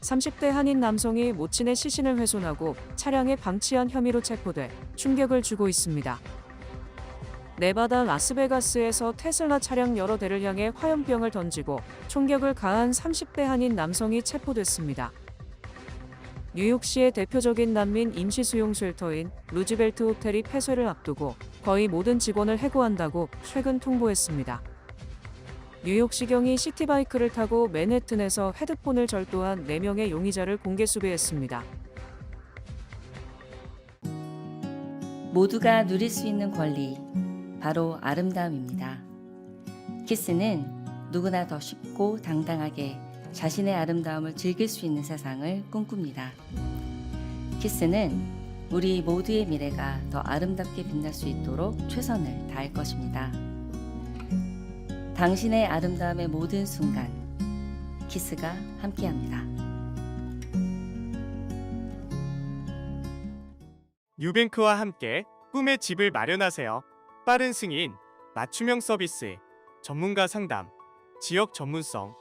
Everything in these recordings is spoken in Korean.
30대 한인 남성이 모친의 시신을 훼손하고 차량에 방치한 혐의로 체포돼 충격을 주고 있습니다. 네바다 라스베가스에서 테슬라 차량 여러 대를 향해 화염병을 던지고 총격을 가한 30대 한인 남성이 체포됐습니다. 뉴욕시의 대표적인 난민 임시수용 쉘터인 루즈벨트 호텔이 폐쇄를 앞두고 거의 모든 직원을 해고한다고 최근 통보했습니다. 뉴욕시경이 시티바이크를 타고 맨해튼에서 헤드폰을 절도한 4명의 용의자를 공개 수배했습니다. 모두가 누릴 수 있는 권리, 바로 아름다움입니다. 키스는 누구나 더 쉽고 당당하게 자신의 아름다움을 즐길 수 있는 세상을 꿈꿉니다. 키스는 우리 모두의 미래가 더 아름답게 빛날 수 있도록 최선을 다할 것입니다. 당신의 아름다움의 모든 순간, 키스가 함께합니다. 뉴뱅크와 함께 꿈의 집을 마련하세요. 빠른 승인, 맞춤형 서비스, 전문가 상담, 지역 전문성,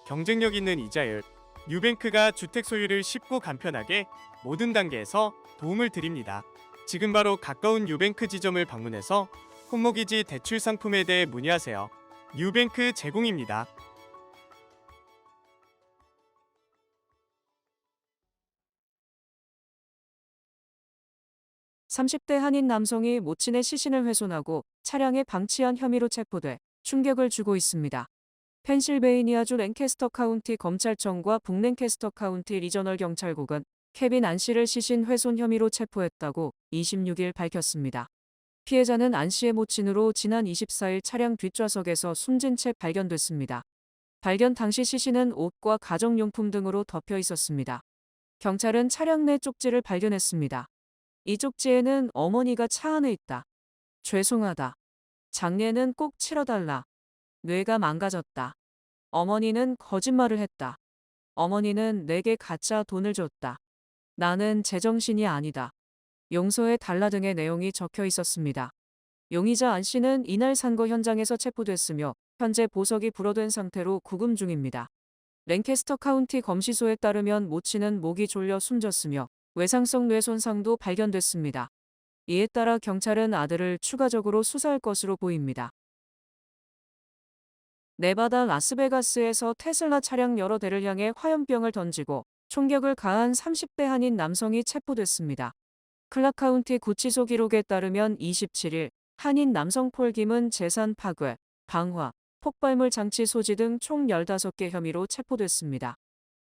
경쟁력 있는 이자율. 뉴뱅크가 주택 소유를 쉽고 간편하게 모든 단계에서 도움을 드립니다. 지금 바로 가까운 뉴뱅크 지점을 방문해서 홈모기지 대출 상품에 대해 문의하세요. 뉴뱅크 제공입니다. 30대 한인 남성이 모친의 시신을 훼손하고 차량에 방치한 혐의로 체포돼 충격을 주고 있습니다. 펜실베이니아주 랭캐스터 카운티 검찰청과 북랭캐스터 카운티 리저널 경찰국은 케빈 안 씨를 시신 훼손 혐의로 체포했다고 26일 밝혔습니다. 피해자는 안 씨의 모친으로 지난 24일 차량 뒷좌석에서 숨진 채 발견됐습니다. 발견 당시 시신은 옷과 가정용품 등으로 덮여 있었습니다. 경찰은 차량 내 쪽지를 발견했습니다. 이 쪽지에는 어머니가 차 안에 있다. 죄송하다. 장례는 꼭 치러달라. 뇌가 망가졌다. 어머니는 거짓말을 했다. 어머니는 내게 가짜 돈을 줬다. 나는 제정신이 아니다. 용서해 달라 등의 내용이 적혀 있었습니다. 용의자 안 씨는 이날 산거 현장에서 체포됐으며 현재 보석이 불어된 상태로 구금 중입니다. 랭캐스터 카운티 검시소에 따르면 모친은 목이 졸려 숨졌으며 외상성 뇌 손상도 발견됐습니다. 이에 따라 경찰은 아들을 추가적으로 수사할 것으로 보입니다. 네바다 라스베가스에서 테슬라 차량 여러 대를 향해 화염병을 던지고 총격을 가한 30대 한인 남성이 체포됐습니다. 클락 카운티 구치소 기록에 따르면 27일 한인 남성 폴 김은 재산 파괴, 방화, 폭발물 장치 소지 등 총 15개 혐의로 체포됐습니다.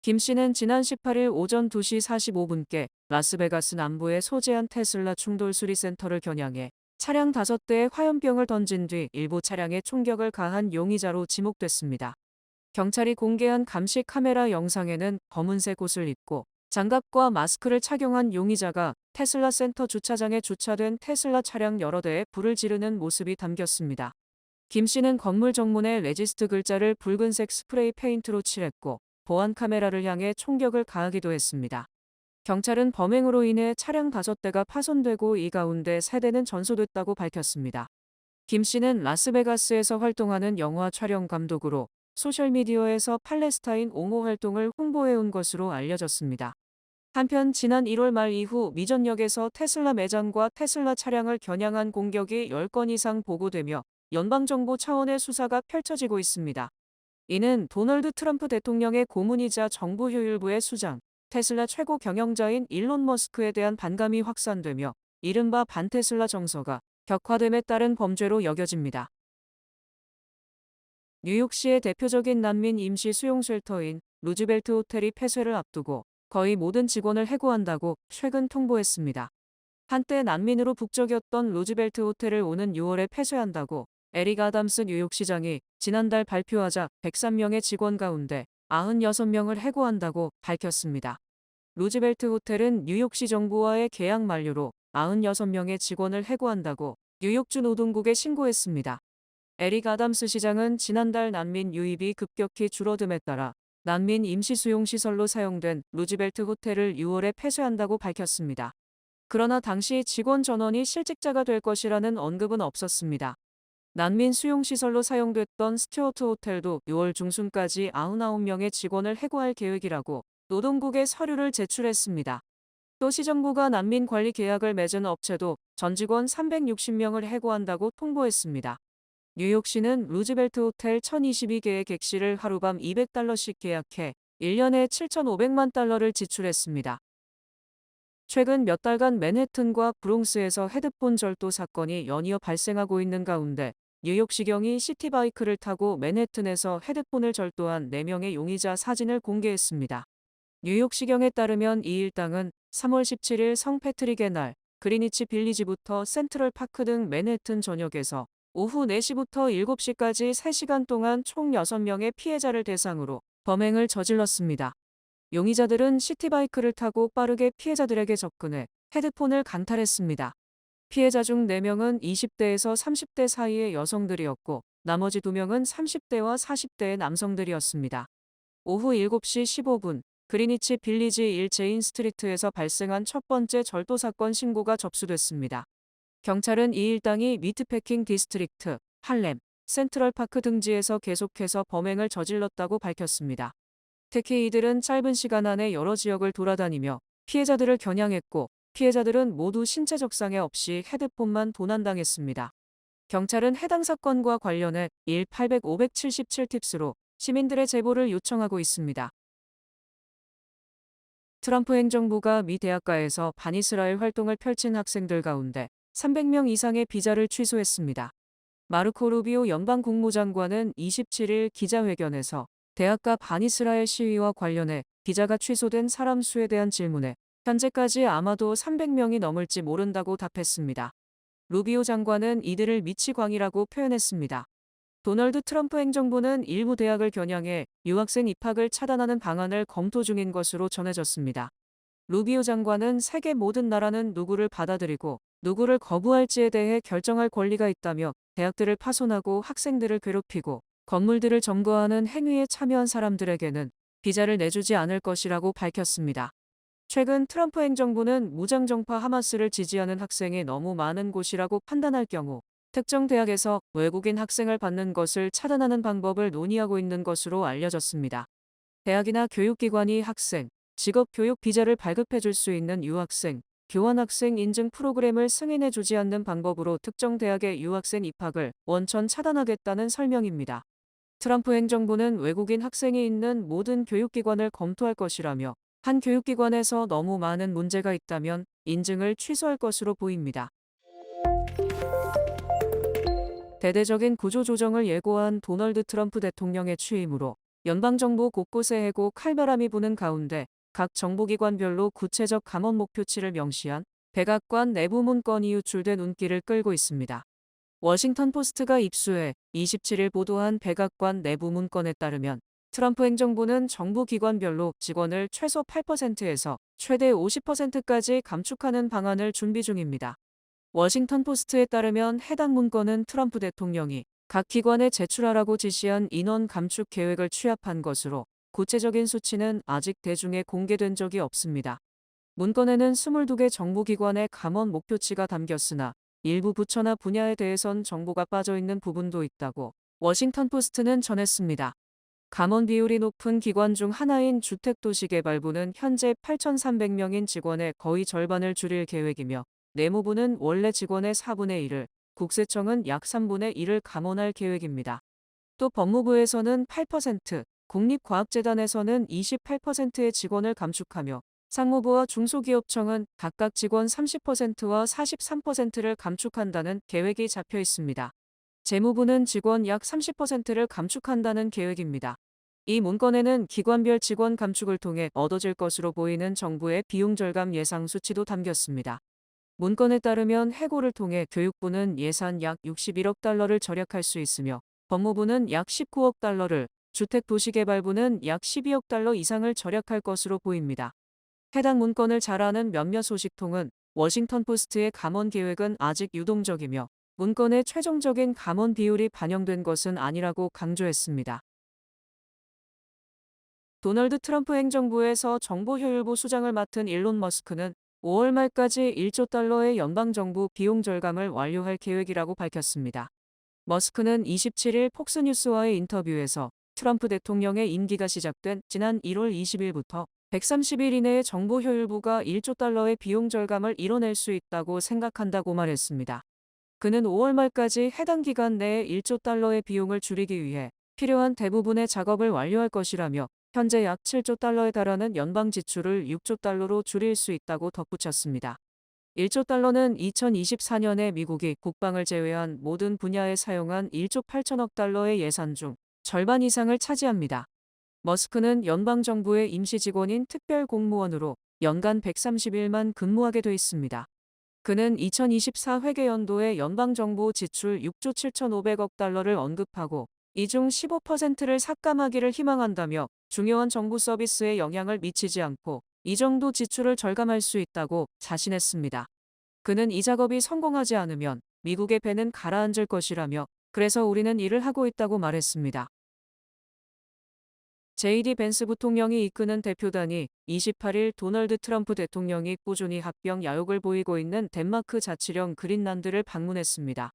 김 씨는 지난 18일 오전 2시 45분께 라스베가스 남부에 소재한 테슬라 충돌 수리센터를 겨냥해 차량 5대에 화염병을 던진 뒤 일부 차량에 총격을 가한 용의자로 지목됐습니다. 경찰이 공개한 감시 카메라 영상에는 검은색 옷을 입고 장갑과 마스크를 착용한 용의자가 테슬라 센터 주차장에 주차된 테슬라 차량 여러 대에 불을 지르는 모습이 담겼습니다. 김 씨는 건물 정문에 레지스트 글자를 붉은색 스프레이 페인트로 칠했고 보안 카메라를 향해 총격을 가하기도 했습니다. 경찰은 범행으로 인해 차량 5대가 파손되고 이 가운데 3대는 전소됐다고 밝혔습니다. 김 씨는 라스베가스에서 활동하는 영화 촬영 감독으로 소셜미디어에서 팔레스타인 옹호 활동을 홍보해온 것으로 알려졌습니다. 한편 지난 1월 말 이후 미전역에서 테슬라 매장과 테슬라 차량을 겨냥한 공격이 10건 이상 보고되며 연방정부 차원의 수사가 펼쳐지고 있습니다. 이는 도널드 트럼프 대통령의 고문이자 정부 효율부의 수장, 테슬라 최고 경영자인 일론 머스크에 대한 반감이 확산되며 이른바 반테슬라 정서가 격화됨에 따른 범죄로 여겨집니다. 뉴욕시의 대표적인 난민 임시 수용 쉘터인 루즈벨트 호텔이 폐쇄를 앞두고 거의 모든 직원을 해고한다고 최근 통보했습니다. 한때 난민으로 북적였던 루즈벨트 호텔을 오는 6월에 폐쇄한다고 에릭 아담스 뉴욕시장이 지난달 발표하자 103명의 직원 가운데 96명을 해고한다고 밝혔습니다. 루즈벨트 호텔은 뉴욕시 정부와의 계약 만료로 96명의 직원을 해고한다고 뉴욕주 노동국에 신고했습니다. 에릭 아담스 시장은 지난달 난민 유입이 급격히 줄어듦에 따라 난민 임시수용시설로 사용된 루즈벨트 호텔을 6월에 폐쇄한다고 밝혔습니다. 그러나 당시 직원 전원이 실직자가 될 것이라는 언급은 없었습니다. 난민 수용시설로 사용됐던 스튜어트 호텔도 6월 중순까지 99명의 직원을 해고할 계획이라고 노동국에 서류를 제출했습니다. 또 시정부가 난민 관리 계약을 맺은 업체도 전 직원 360명을 해고한다고 통보했습니다. 뉴욕시는 루즈벨트 호텔 1022개의 객실을 하룻밤 $200씩 계약해 1년에 7,500만 달러를 지출했습니다. 최근 몇 달간 맨해튼과 브롱스에서 헤드폰 절도 사건이 연이어 발생하고 있는 가운데 뉴욕시경이 시티바이크를 타고 맨해튼에서 헤드폰을 절도한 4명의 용의자 사진을 공개했습니다. 뉴욕시경에 따르면 이 일당은 3월 17일 성패트릭의 날 그리니치 빌리지부터 센트럴파크 등 맨해튼 전역에서 오후 4시부터 7시까지 3시간 동안 총 6명의 피해자를 대상으로 범행을 저질렀습니다. 용의자들은 시티바이크를 타고 빠르게 피해자들에게 접근해 헤드폰을 강탈했습니다. 피해자 중 4명은 20대에서 30대 사이의 여성들이었고 나머지 2명은 30대와 40대의 남성들이었습니다. 오후 7시 15분 그리니치 빌리지 1체인 스트리트에서 발생한 첫 번째 절도 사건 신고가 접수됐습니다. 경찰은 이 일당이 미트패킹 디스트릭트, 할렘, 센트럴파크 등지에서 계속해서 범행을 저질렀다고 밝혔습니다. 특히 이들은 짧은 시간 안에 여러 지역을 돌아다니며 피해자들을 겨냥했고 피해자들은 모두 신체적 상해 없이 헤드폰만 도난당했습니다. 경찰은 해당 사건과 관련해 1-800-577팁스로 시민들의 제보를 요청하고 있습니다. 트럼프 행정부가 미 대학가에서 반이스라엘 활동을 펼친 학생들 가운데 300명 이상의 비자를 취소했습니다. 마르코 루비오 연방 국무장관은 27일 기자회견에서 대학가 반이스라엘 시위와 관련해 비자가 취소된 사람 수에 대한 질문에 현재까지 아마도 300명이 넘을지 모른다고 답했습니다. 루비오 장관은 이들을 미치광이라고 표현했습니다. 도널드 트럼프 행정부는 일부 대학을 겨냥해 유학생 입학을 차단하는 방안을 검토 중인 것으로 전해졌습니다. 루비오 장관은 세계 모든 나라는 누구를 받아들이고 누구를 거부할지에 대해 결정할 권리가 있다며 대학들을 파손하고 학생들을 괴롭히고 건물들을 점거하는 행위에 참여한 사람들에게는 비자를 내주지 않을 것이라고 밝혔습니다. 최근 트럼프 행정부는 무장정파 하마스를 지지하는 학생이 너무 많은 곳이라고 판단할 경우 특정 대학에서 외국인 학생을 받는 것을 차단하는 방법을 논의하고 있는 것으로 알려졌습니다. 대학이나 교육기관이 학생, 직업교육 비자를 발급해 줄 수 있는 유학생, 교환학생 인증 프로그램을 승인해 주지 않는 방법으로 특정 대학의 유학생 입학을 원천 차단하겠다는 설명입니다. 트럼프 행정부는 외국인 학생이 있는 모든 교육기관을 검토할 것이라며 한 교육기관에서 너무 많은 문제가 있다면 인증을 취소할 것으로 보입니다. 대대적인 구조조정을 예고한 도널드 트럼프 대통령의 취임으로 연방정부 곳곳에 해고 칼바람이 부는 가운데 각 정부기관별로 구체적 감원 목표치를 명시한 백악관 내부 문건이 유출돼 눈길을 끌고 있습니다. 워싱턴 포스트가 입수해 27일 보도한 백악관 내부 문건에 따르면 트럼프 행정부는 정부 기관별로 직원을 최소 8%에서 최대 50%까지 감축하는 방안을 준비 중입니다. 워싱턴 포스트에 따르면 해당 문건은 트럼프 대통령이 각 기관에 제출하라고 지시한 인원 감축 계획을 취합한 것으로 구체적인 수치는 아직 대중에 공개된 적이 없습니다. 문건에는 22개 정부기관의 감원 목표치가 담겼으나 일부 부처나 분야에 대해선 정보가 빠져있는 부분도 있다고 워싱턴 포스트는 전했습니다. 감원 비율이 높은 기관 중 하나인 주택도시개발부는 현재 8,300명인 직원의 거의 절반을 줄일 계획이며 내무부는 원래 직원의 4분의 1을, 국세청은 약 3분의 1을 감원할 계획입니다. 또 법무부에서는 8%, 국립과학재단에서는 28%의 직원을 감축하며 상무부와 중소기업청은 각각 직원 30%와 43%를 감축한다는 계획이 잡혀 있습니다. 재무부는 직원 약 30%를 감축한다는 계획입니다. 이 문건에는 기관별 직원 감축을 통해 얻어질 것으로 보이는 정부의 비용 절감 예상 수치도 담겼습니다. 문건에 따르면 해고를 통해 교육부는 예산 약 61억 달러를 절약할 수 있으며 법무부는 약 19억 달러를, 주택도시개발부는 약 12억 달러 이상을 절약할 것으로 보입니다. 해당 문건을 잘 아는 몇몇 소식통은 워싱턴 포스트의 감원 계획은 아직 유동적이며 문건의 최종적인 감원 비율이 반영된 것은 아니라고 강조했습니다. 도널드 트럼프 행정부에서 정보효율부 수장을 맡은 일론 머스크는 5월 말까지 1조 달러의 연방정부 비용 절감을 완료할 계획이라고 밝혔습니다. 머스크는 27일 폭스뉴스와의 인터뷰에서 트럼프 대통령의 임기가 시작된 지난 1월 20일부터 130일 이내에 정보 효율부가 1조 달러의 비용 절감을 이뤄낼 수 있다고 생각한다고 말했습니다. 그는 5월 말까지 해당 기간 내에 1조 달러의 비용을 줄이기 위해 필요한 대부분의 작업을 완료할 것이라며 현재 약 7조 달러에 달하는 연방 지출을 6조 달러로 줄일 수 있다고 덧붙였습니다. 1조 달러는 2024년에 미국이 국방을 제외한 모든 분야에 사용한 1조 8천억 달러의 예산 중 절반 이상을 차지합니다. 머스크는 연방정부의 임시 직원인 특별 공무원으로 연간 130일만 근무하게 돼 있습니다. 그는 2024 회계연도에 연방정부 지출 6조 7,500억 달러를 언급하고 이 중 15%를 삭감하기를 희망한다며 중요한 정부 서비스에 영향을 미치지 않고 이 정도 지출을 절감할 수 있다고 자신했습니다. 그는 이 작업이 성공하지 않으면 미국의 배는 가라앉을 것이라며 그래서 우리는 일을 하고 있다고 말했습니다. JD 벤스 부통령이 이끄는 대표단이 28일 도널드 트럼프 대통령이 꾸준히 합병 야욕을 보이고 있는 덴마크 자치령 그린란드를 방문했습니다.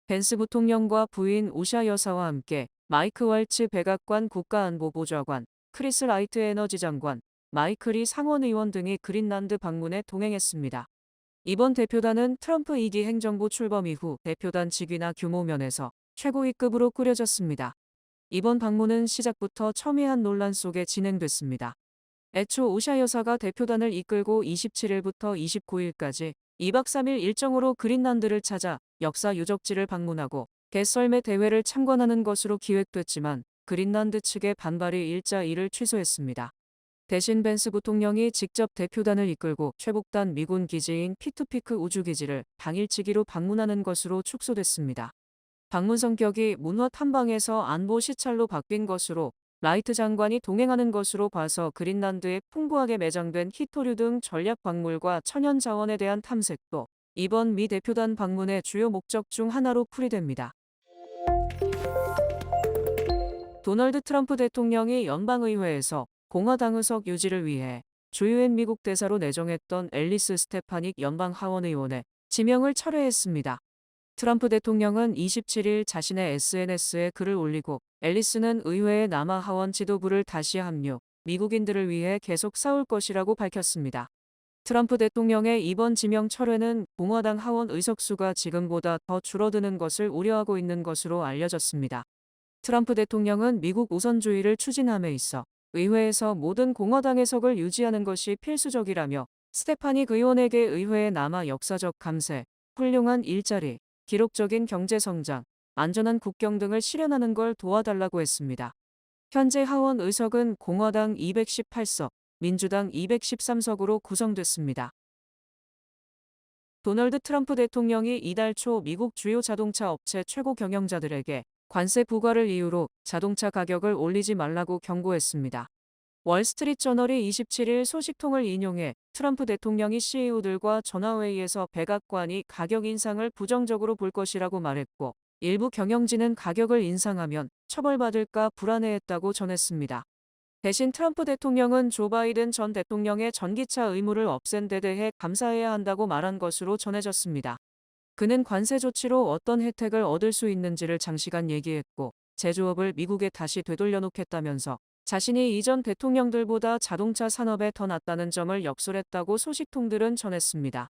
벤스 부통령과 부인 오샤 여사와 함께 마이크 왈츠 백악관 국가안보보좌관, 크리스 라이트 에너지 장관, 마이클 리 상원의원 등이 그린란드 방문에 동행했습니다. 이번 대표단은 트럼프 2기 행정부 출범 이후 대표단 직위나 규모 면에서 최고위급으로 꾸려졌습니다. 이번 방문은 시작부터 첨예한 논란 속에 진행됐습니다. 애초 오샤 여사가 대표단을 이끌고 27일부터 29일까지 2박 3일 일정으로 그린란드를 찾아 역사 유적지를 방문하고 개썰매 대회를 참관하는 것으로 기획됐지만 그린란드 측의 반발이 일자 이를 취소했습니다. 대신 벤스 부통령이 직접 대표단을 이끌고 최북단 미군 기지인 피투피크 우주기지를 당일치기로 방문하는 것으로 축소됐습니다. 방문 성격이 문화 탐방에서 안보 시찰로 바뀐 것으로 라이트 장관이 동행하는 것으로 봐서 그린란드에 풍부하게 매장된 히토류 등 전략 광물과 천연 자원에 대한 탐색도 이번 미 대표단 방문의 주요 목적 중 하나로 풀이됩니다. 도널드 트럼프 대통령이 연방의회에서 공화당 의석 유지를 위해 주요한 미국 대사로 내정했던 앨리스 스테파닉 연방 하원의원의 지명을 철회했습니다. 트럼프 대통령은 27일 자신의 SNS에 글을 올리고 앨리스는 의회의 남아 하원 지도부를 다시 합류, 미국인들을 위해 계속 싸울 것이라고 밝혔습니다. 트럼프 대통령의 이번 지명 철회는 공화당 하원 의석수가 지금보다 더 줄어드는 것을 우려하고 있는 것으로 알려졌습니다. 트럼프 대통령은 미국 우선주의를 추진함에 있어 의회에서 모든 공화당 의석을 유지하는 것이 필수적이라며 스테파닉 의원에게 의회의 남아 역사적 감세, 훌륭한 일자리, 기록적인 경제성장, 안전한 국경 등을 실현하는 걸 도와달라고 했습니다. 현재 하원 의석은 공화당 218석, 민주당 213석으로 구성됐습니다. 도널드 트럼프 대통령이 이달 초 미국 주요 자동차 업체 최고 경영자들에게 관세 부과를 이유로 자동차 가격을 올리지 말라고 경고했습니다. 월스트리트저널이 27일 소식통을 인용해 트럼프 대통령이 CEO들과 전화회의에서 백악관이 가격 인상을 부정적으로 볼 것이라고 말했고 일부 경영진은 가격을 인상하면 처벌받을까 불안해했다고 전했습니다. 대신 트럼프 대통령은 조 바이든 전 대통령의 전기차 의무를 없앤 데 대해 감사해야 한다고 말한 것으로 전해졌습니다. 그는 관세 조치로 어떤 혜택을 얻을 수 있는지를 장시간 얘기했고 제조업을 미국에 다시 되돌려놓겠다면서 자신이 이전 대통령들보다 자동차 산업에 더 낫다는 점을 역설했다고 소식통들은 전했습니다.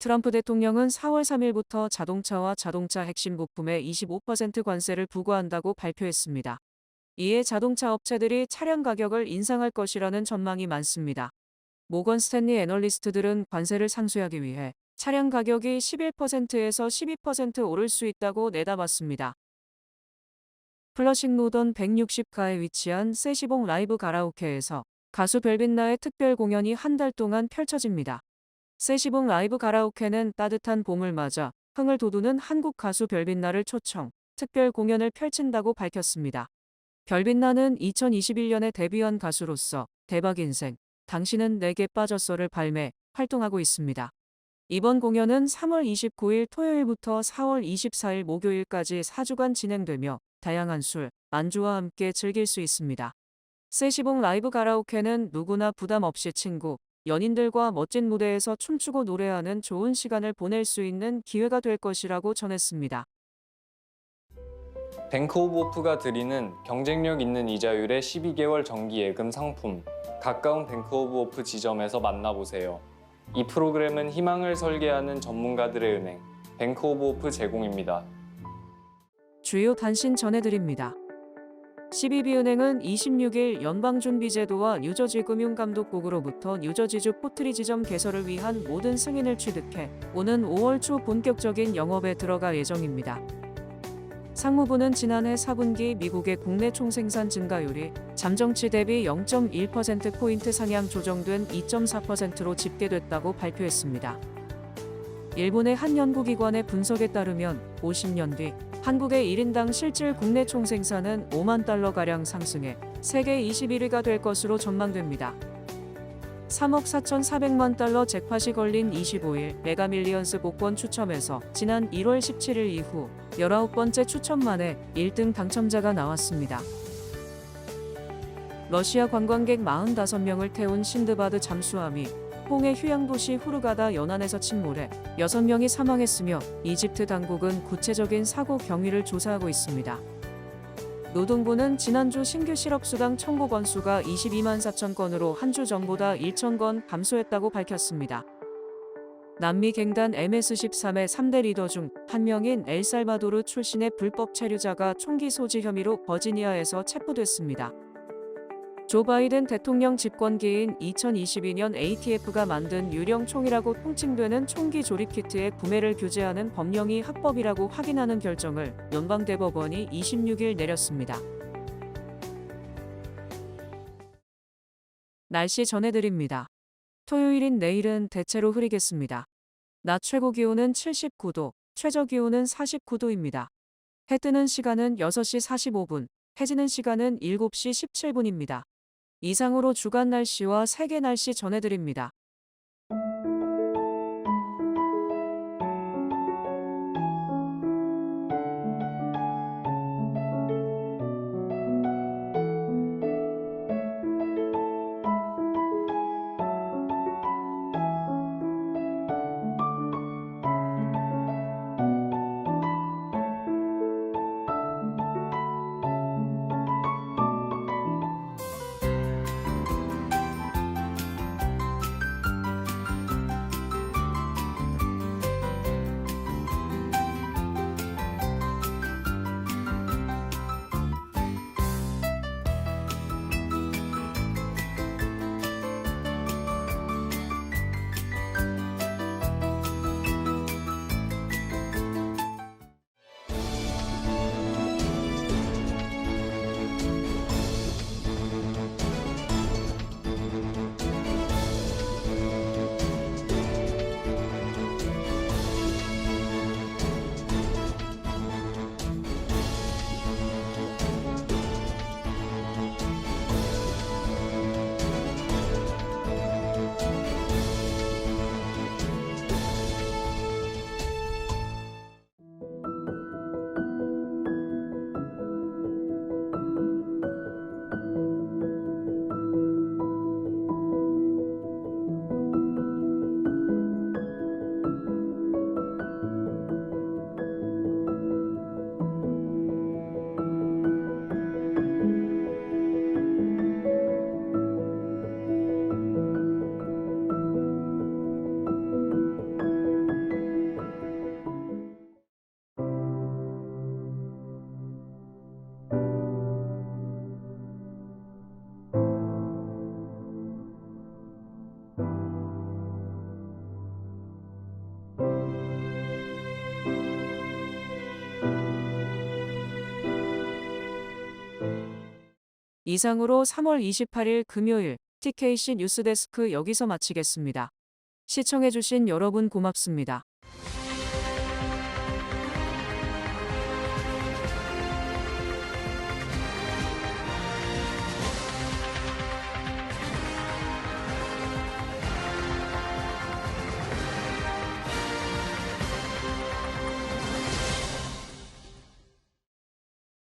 트럼프 대통령은 4월 3일부터 자동차와 자동차 핵심 부품에 25% 관세를 부과한다고 발표했습니다. 이에 자동차 업체들이 차량 가격을 인상할 것이라는 전망이 많습니다. 모건 스탠리 애널리스트들은 관세를 상쇄하기 위해 차량 가격이 11%에서 12% 오를 수 있다고 내다봤습니다. 플러싱 노던 160가에 위치한 세시봉 라이브 가라오케에서 가수 별빛나의 특별 공연이 한 달 동안 펼쳐집니다. 세시봉 라이브 가라오케는 따뜻한 봄을 맞아 흥을 돋우는 한국 가수 별빛나를 초청, 특별 공연을 펼친다고 밝혔습니다. 별빛나는 2021년에 데뷔한 가수로서 대박 인생, 당신은 내게 빠졌어를 발매, 활동하고 있습니다. 이번 공연은 3월 29일 토요일부터 4월 24일 목요일까지 4주간 진행되며 다양한 술, 안주와 함께 즐길 수 있습니다. 세시봉 라이브 가라오케는 누구나 부담 없이 친구, 연인들과 멋진 무대에서 춤추고 노래하는 좋은 시간을 보낼 수 있는 기회가 될 것이라고 전했습니다. 뱅크 오브 호프가 드리는 경쟁력 있는 이자율의 12개월 정기 예금 상품, 가까운 뱅크 오브 호프 지점에서 만나보세요. 이 프로그램은 희망을 설계하는 전문가들의 은행, 뱅크 오브 호프 제공입니다. 주요 단신 전해드립니다. CBB은행은 26일 연방준비제도와 뉴저지 금융감독국으로부터 뉴저지주 포트리 지점 개설을 위한 모든 승인을 취득해 오는 5월 초 본격적인 영업에 들어갈 예정입니다. 상무부는 지난해 4분기 미국의 국내 총생산 증가율이 잠정치 대비 0.1%포인트 상향 조정된 2.4%로 집계됐다고 발표했습니다. 일본의 한 연구기관의 분석에 따르면 50년 뒤 한국의 1인당 실질 국내 총생산은 5만 달러가량 상승해 세계 21위가 될 것으로 전망됩니다. 3억 4,400만 달러 잭팟이 걸린 25일 메가밀리언스 복권 추첨에서 지난 1월 17일 이후 19번째 추첨 만에 1등 당첨자가 나왔습니다. 러시아 관광객 45명을 태운 신드바드 잠수함이 홍해 휴양도시 후르가다 연안에서 침몰해 6명이 사망했으며 이집트 당국은 구체적인 사고 경위를 조사하고 있습니다. 노동부는 지난주 신규 실업수당 청구 건수가 22만 4천 건으로 한 주 전보다 1천 건 감소했다고 밝혔습니다. 남미 갱단 MS-13의 3대 리더 중 한 명인 엘살바도르 출신의 불법 체류자가 총기 소지 혐의로 버지니아에서 체포됐습니다. 조 바이든 대통령 집권기인 2022년 ATF가 만든 유령 총이라고 통칭되는 총기 조립 키트의 구매를 규제하는 법령이 합법이라고 확인하는 결정을 연방대법원이 26일 내렸습니다. 날씨 전해드립니다. 토요일인 내일은 대체로 흐리겠습니다. 낮 최고 기온은 79도, 최저 기온은 49도입니다. 해 뜨는 시간은 6시 45분, 해지는 시간은 7시 17분입니다. 이상으로 주간 날씨와 세계 날씨 전해드립니다. 이상으로 3월 28일 금요일 TKC 뉴스데스크 여기서 마치겠습니다. 시청해주신 여러분 고맙습니다.